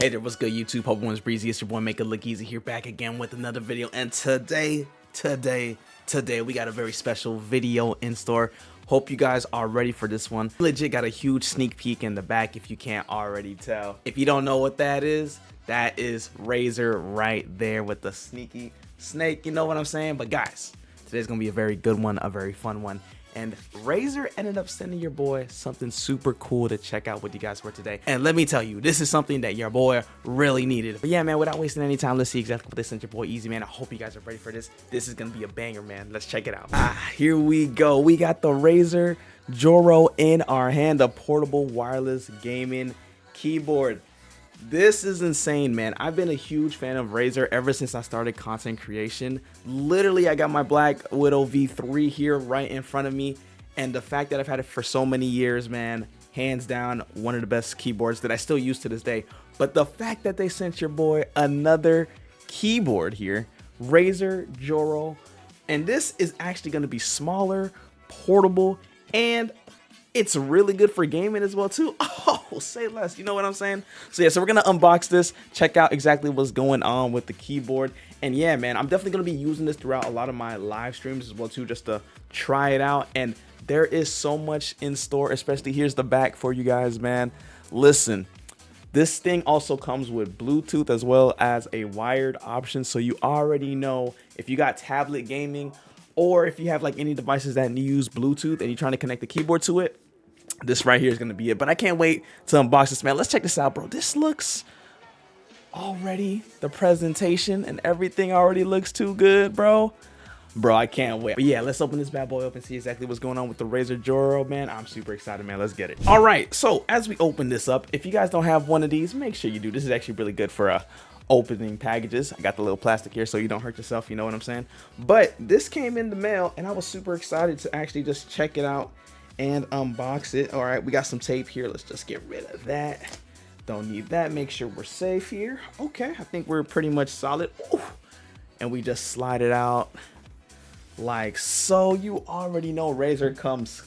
Hey there, what's good YouTube? Hope everyone's breezy. It's your boy Make It Look Easy here, back again with another video. And today we got a very special video in store. Hope you guys are ready for this one. Legit got a huge sneak peek in the back if you can't already tell. If you don't know what that is Razer right there with the sneaky snake, you know what I'm saying? But guys, today's gonna be a very good one, a very fun one. And Razer ended up sending your boy something super cool to check out with you guys for today. And let me tell you, this is something that your boy really needed. But yeah, man, without wasting any time, let's see exactly what they sent your boy Easy, man. I hope you guys are ready for this. This is gonna be a banger, man. Let's check it out. Here we go. We got the Razer Joro in our hand, the portable wireless gaming keyboard. This is insane, man. I've been a huge fan of Razer ever since I started content creation. Literally, I got my Black Widow V3 here right in front of me, and the fact that I've had it for so many years, man, hands down, one of the best keyboards that I still use to this day. But the fact that they sent your boy another keyboard here, Razer Joro, and this is actually going to be smaller, portable, and it's really good for gaming as well too. Oh, say less, you know what I'm saying? So yeah, so we're gonna unbox this, check out exactly what's going on with the keyboard. And yeah, man, I'm definitely gonna be using this throughout a lot of my live streams as well too, just to try it out. And there is so much in store, especially here's the back for you guys, man. Listen, this thing also comes with Bluetooth as well as a wired option, so you already know if you got tablet gaming, or if you have like any devices that use Bluetooth and you're trying to connect the keyboard to it, this right here is going to be it. But I can't wait to unbox this, man. Let's check this out, bro. This looks already, the presentation and everything already looks too good, bro. Bro, I can't wait. But yeah, let's open this bad boy up and see exactly what's going on with the Razer Joro, man. I'm super excited, man. Let's get it. All right, so as we open this up, if you guys don't have one of these, make sure you do. This is actually really good for opening packages. I got the little plastic here so you don't hurt yourself, you know what I'm saying? But this came in the mail and I was super excited to actually just check it out and unbox it. All right, we got some tape here. Let's just get rid of that. Don't need that. Make sure we're safe here. Okay, I think we're pretty much solid. Ooh. And we just slide it out like so. You already know Razer comes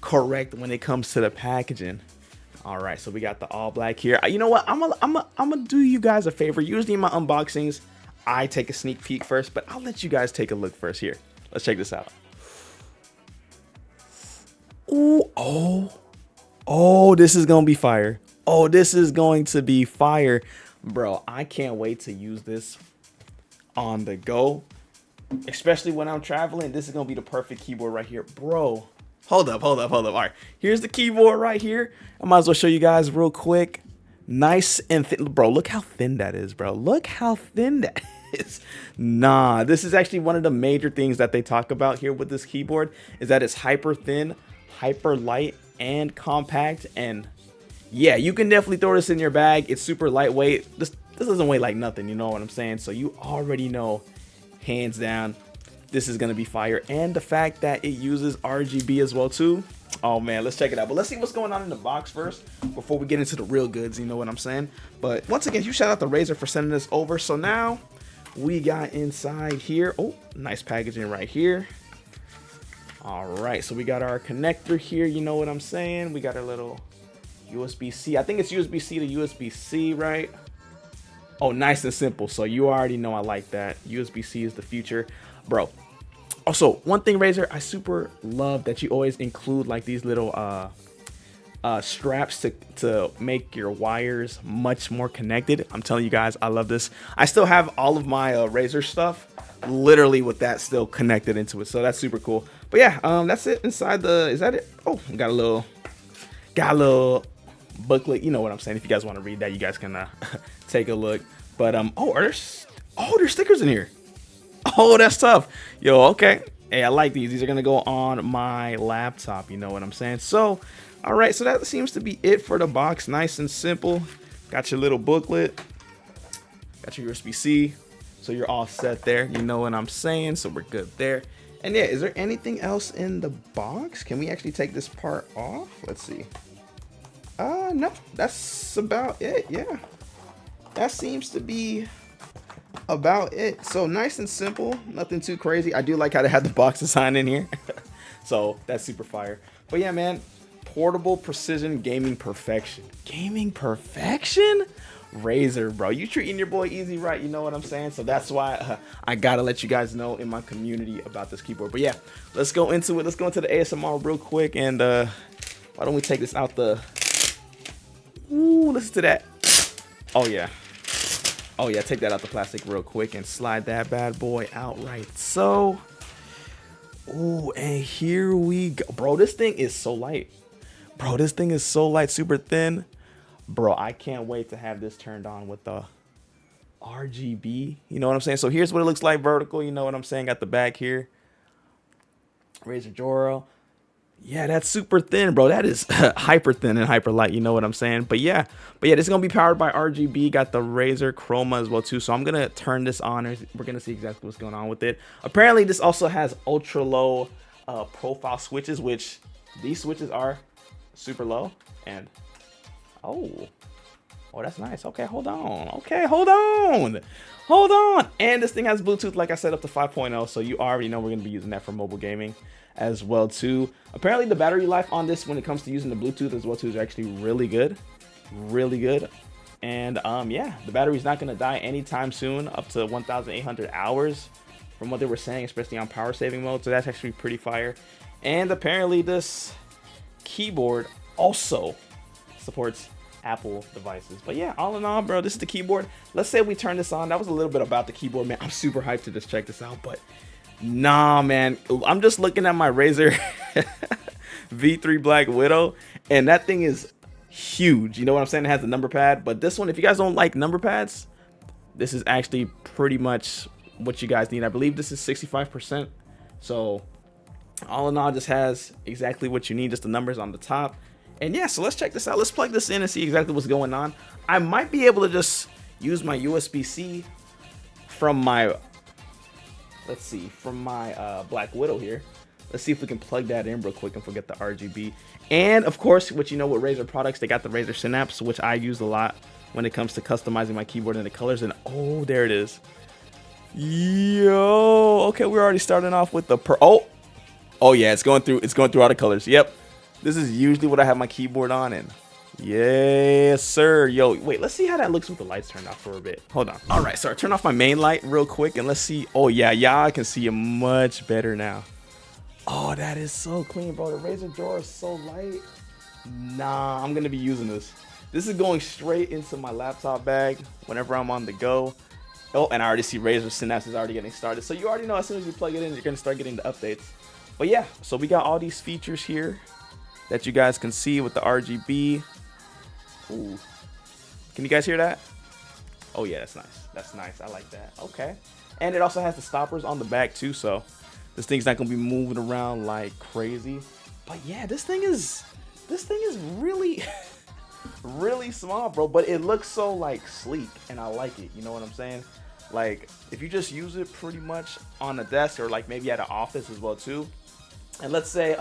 correct when it comes to the packaging. All right, so we got the all black here. You know what? I'm gonna do you guys a favor. Usually in my unboxings, I take a sneak peek first, but I'll let you guys take a look first here. Let's check this out. Ooh, oh, this is gonna be fire. Oh, this is going to be fire, bro. I can't wait to use this on the go, especially when I'm traveling. This is gonna be the perfect keyboard right here, bro. Hold up. All right, here's the keyboard right here. I might as well show you guys real quick. Nice and thin, bro. Look how thin that is, bro. Look how thin that is. Nah, this is actually one of the major things that they talk about here with this keyboard is that it's hyper thin, hyper light, and compact. And yeah, you can definitely throw this in your bag. It's super lightweight. This doesn't weigh like nothing, you know what I'm saying? So you already know, hands down, this is gonna be fire. And the fact that it uses RGB as well too. Oh man, let's check it out. But let's see what's going on in the box first before we get into the real goods, you know what I'm saying? But once again, you shout out to Razer for sending this over. So now we got inside here. Oh, nice packaging right here. All right, so we got our connector here, you know what I'm saying? We got our little USB-C. I think it's USB-C to USB-C, right? Oh, nice and simple. So you already know I like that. USB-C is the future, bro. Also, one thing, Razer, I super love that you always include like these little straps to make your wires much more connected. I'm telling you guys, I love this. I still have all of my Razer stuff literally with that still connected into it, so that's super cool. But yeah, that's it inside the, is that it? Oh, got a little booklet, you know what I'm saying? If you guys want to read that, you guys can take a look. But there's stickers in here. Oh, that's tough. Yo, okay. Hey, I like these. These are gonna go on my laptop, you know what I'm saying? So all right, so that seems to be it for the box. Nice and simple. Got your little booklet, got your USB-C, so you're all set there, you know what I'm saying? So we're good there. And yeah, is there anything else in the box? Can we actually take this part off? Let's see. No, that's about it. Yeah, that seems to be about it. So nice and simple, nothing too crazy. I do like how they had the box design in here. So that's super fire. But yeah, man, portable precision gaming perfection. Gaming perfection? Razer, bro. You treating your boy easy, right? You know what I'm saying? So that's why I gotta let you guys know in my community about this keyboard. But yeah, let's go into it. Let's go into the ASMR real quick. And why don't we take this out the... Ooh, listen to that. Oh, yeah. Oh, yeah, take that out the plastic real quick and slide that bad boy out right so. Ooh, and here we go. Bro, this thing is so light. Bro, this thing is so light, super thin. Bro, I can't wait to have this turned on with the RGB. You know what I'm saying? So here's what it looks like vertical. You know what I'm saying? Got the back here. Razer Joro. Yeah, that's super thin, bro. That is hyper thin and hyper light. You know what I'm saying? But yeah, this is going to be powered by RGB. Got the Razer Chroma as well, too. So I'm going to turn this on. We're going to see exactly what's going on with it. Apparently, this also has ultra low profile switches, which these switches are super low. And oh, that's nice. Okay, hold on. Okay, hold on. And this thing has Bluetooth, like I said, up to 5.0. So you already know we're going to be using that for mobile gaming as well too. Apparently the battery life on this when it comes to using the Bluetooth as well too is actually really good. And yeah, the battery's not going to die anytime soon, up to 1,800 hours from what they were saying, especially on power saving mode. So that's actually pretty fire. And apparently this keyboard also supports Apple devices. But yeah, all in all, bro, this is the keyboard. Let's say we turn this on. That was a little bit about the keyboard, man. I'm super hyped to just check this out, but nah, man, I'm just looking at my Razer V3 Black Widow, and that thing is huge. You know what I'm saying? It has a number pad, but this one, if you guys don't like number pads, this is actually pretty much what you guys need. I believe this is 65%. So all in all, just has exactly what you need, just the numbers on the top. And yeah, so let's check this out. Let's plug this in and see exactly what's going on. I might be able to just use my USB-C from my... Let's see, from my Black Widow here. Let's see if we can plug that in real quick and forget the RGB. And of course, what you know with Razer products, they got the Razer Synapse, which I use a lot when it comes to customizing my keyboard and the colors. And oh, there it is. Yo, okay, we're already starting off with the oh yeah, it's going through all the colors. Yep, this is usually what I have my keyboard on, and yes, sir. Yo, wait, let's see how that looks with the lights turned off for a bit. Hold on. All right, so I turn off my main light real quick, and let's see. Oh, yeah, I can see it much better now. Oh, that is so clean, bro. The Razer Joro is so light. Nah, I'm going to be using this. This is going straight into my laptop bag whenever I'm on the go. Oh, and I already see Razer Synapse is already getting started. So you already know as soon as you plug it in, you're going to start getting the updates. But yeah, so we got all these features here that you guys can see with the RGB. Ooh. Can you guys hear that? Oh yeah, that's nice. That's nice. I like that. Okay. And it also has the stoppers on the back too, so this thing's not gonna be moving around like crazy. But yeah, this thing is really really small, bro. But it looks so like sleek, and I like it. You know what I'm saying? Like if you just use it pretty much on a desk or like maybe at an office as well too. And let's say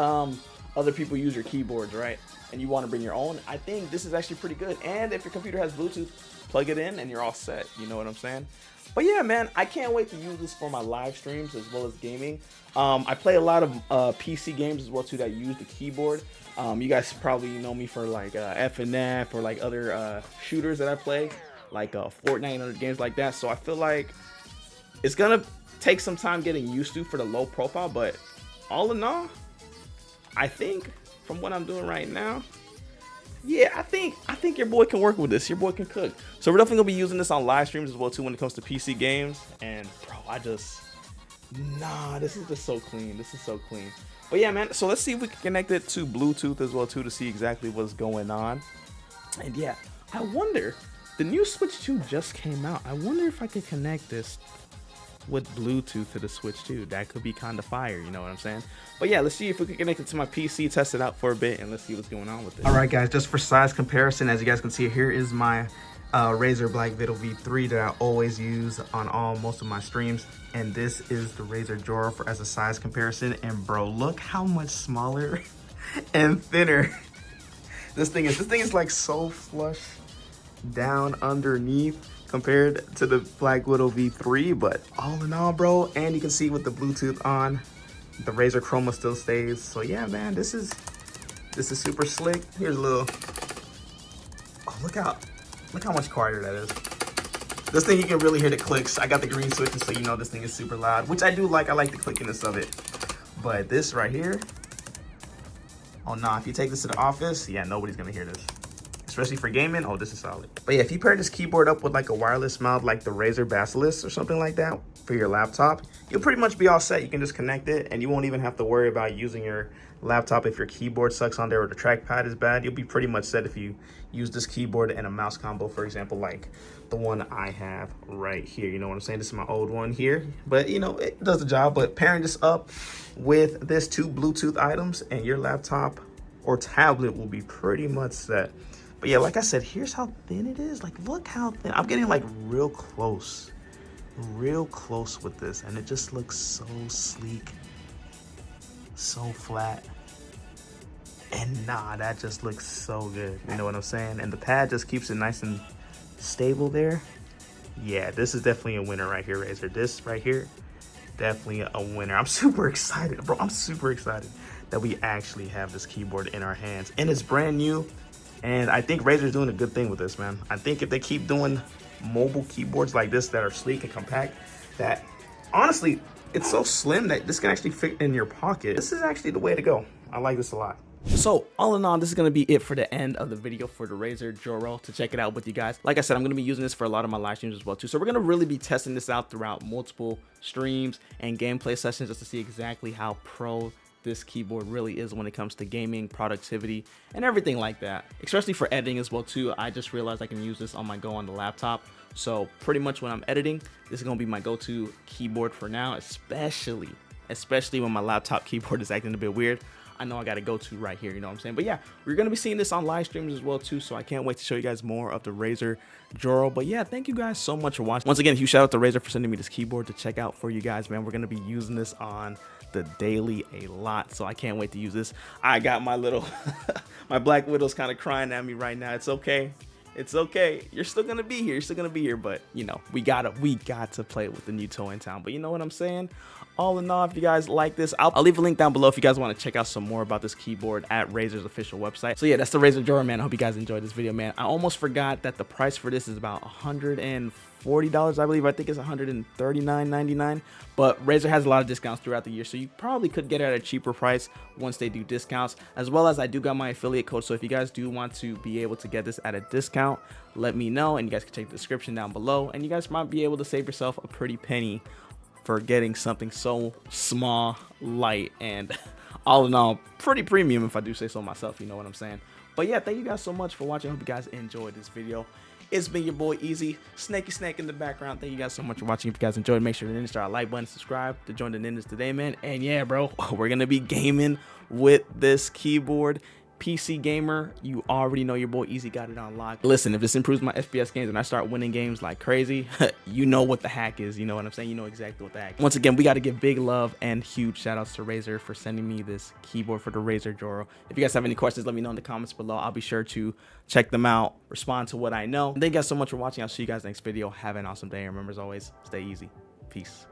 other people use your keyboards, right? And you want to bring your own, I think this is actually pretty good. And if your computer has Bluetooth, plug it in and you're all set. You know what I'm saying? But yeah, man, I can't wait to use this for my live streams as well as gaming. I play a lot of PC games as well too that use the keyboard. You guys probably know me for like FNF or like other shooters that I play, like Fortnite and other games like that. So I feel like it's gonna take some time getting used to for the low profile, but all in all, I think from what I'm doing right now, yeah, I think your boy can work with this. Your boy can cook. So we're definitely gonna be using this on live streams as well too when it comes to PC games. And bro, this is just so clean. This is so clean. But yeah, man. So let's see if we can connect it to Bluetooth as well too to see exactly what's going on. And yeah, I wonder. The new Switch 2 just came out. I wonder if I could connect this with Bluetooth to the Switch 2. That could be kind of fire, you know what I'm saying? But yeah, let's see if we can connect it to my PC, test it out for a bit, and let's see what's going on with it. All right, guys, just for size comparison, as you guys can see, here is my Razer Black Widow V3 that I always use on most of my streams, and this is the Razer Joro as a size comparison. And bro, look how much smaller and thinner this thing is. This thing is like so flush down underneath compared to the Black Widow V3, but all in all, bro, and you can see with the Bluetooth on, the Razer Chroma still stays. So yeah, man, this is super slick. Here's a little, oh, look out. Look how much quieter that is. This thing, you can really hear the clicks. I got the green switches, so you know this thing is super loud, which I do like. I like the clickiness of it. But this right here, oh nah, if you take this to the office, yeah, nobody's gonna hear this. Especially for gaming, oh, this is solid. But yeah, if you pair this keyboard up with like a wireless mount, like the Razer Basilisk or something like that for your laptop, you'll pretty much be all set. You can just connect it and you won't even have to worry about using your laptop if your keyboard sucks on there or the trackpad is bad. You'll be pretty much set if you use this keyboard and a mouse combo, for example, like the one I have right here. You know what I'm saying? This is my old one here, but you know, it does the job. But pairing this up with this 2 Bluetooth items and your laptop or tablet will be pretty much set. But yeah, like I said, here's how thin it is. Like, look how thin. I'm getting like real close with this, and it just looks so sleek, so flat. And nah, that just looks so good. You know what I'm saying? And the pad just keeps it nice and stable there. Yeah, this is definitely a winner right here, Razer. This right here, definitely a winner. I'm super excited, bro. I'm super excited that we actually have this keyboard in our hands, and it's brand new. And I think Razer's doing a good thing with this, man. I think if they keep doing mobile keyboards like this that are sleek and compact, that honestly, it's so slim that this can actually fit in your pocket. This is actually the way to go. I like this a lot. So all in all, this is going to be it for the end of the video for the Razer Joro, to check it out with you guys. Like I said, I'm going to be using this for a lot of my live streams as well too. So we're going to really be testing this out throughout multiple streams and gameplay sessions just to see exactly how pro this keyboard really is when it comes to gaming, productivity, and everything like that, especially for editing as well too. I just realized I can use this on my go on the laptop, so pretty much when I'm editing, this is going to be my go-to keyboard for now, especially when my laptop keyboard is acting a bit weird. I know I got to go to right here, you know what I'm saying? But yeah, we're going to be seeing this on live streams as well too, so I can't wait to show you guys more of the Razer Joro. But yeah, thank you guys so much for watching. Once again, huge shout out to Razer for sending me this keyboard to check out for you guys, man. We're going to be using this on the daily a lot, so I can't wait to use this. I got my little my Black Widow's kind of crying at me right now. It's okay, it's okay, you're still gonna be here, but you know, we got to play with the new toy in town. But you know what I'm saying? All in all, if you guys like this, I'll leave a link down below if you guys want to check out some more about this keyboard at Razer's official website. So yeah, that's the Razer Joro, man. I hope you guys enjoyed this video, man. I almost forgot that the price for this is about $140, I believe. I think it's $139.99, but Razer has a lot of discounts throughout the year, so you probably could get it at a cheaper price once they do discounts, as well as I do got my affiliate code. So if you guys do want to be able to get this at a discount, let me know, and you guys can check the description down below, and you guys might be able to save yourself a pretty penny for getting something so small, light, and all in all, pretty premium, if I do say so myself, you know what I'm saying? But yeah, thank you guys so much for watching. I hope you guys enjoyed this video. It's been your boy Easy, Snakey Snake in the background. Thank you guys so much for watching. If you guys enjoyed, make sure to hit that like button, subscribe to join the ninjas today, man. And yeah, bro, we're gonna be gaming with this keyboard. PC gamer, you already know your boy Easy got it on lock. Listen, if this improves my FPS games and I start winning games like crazy, you know what the hack is. You know what I'm saying? You know exactly what the hack is. Once again, we got to give big love and huge shout outs to Razer for sending me this keyboard for the Razer Joro. If you guys have any questions, let me know in the comments below. I'll be sure to check them out, respond to what I know. And thank you guys so much for watching. I'll see you guys next video. Have an awesome day. And remember, as always, stay easy. Peace.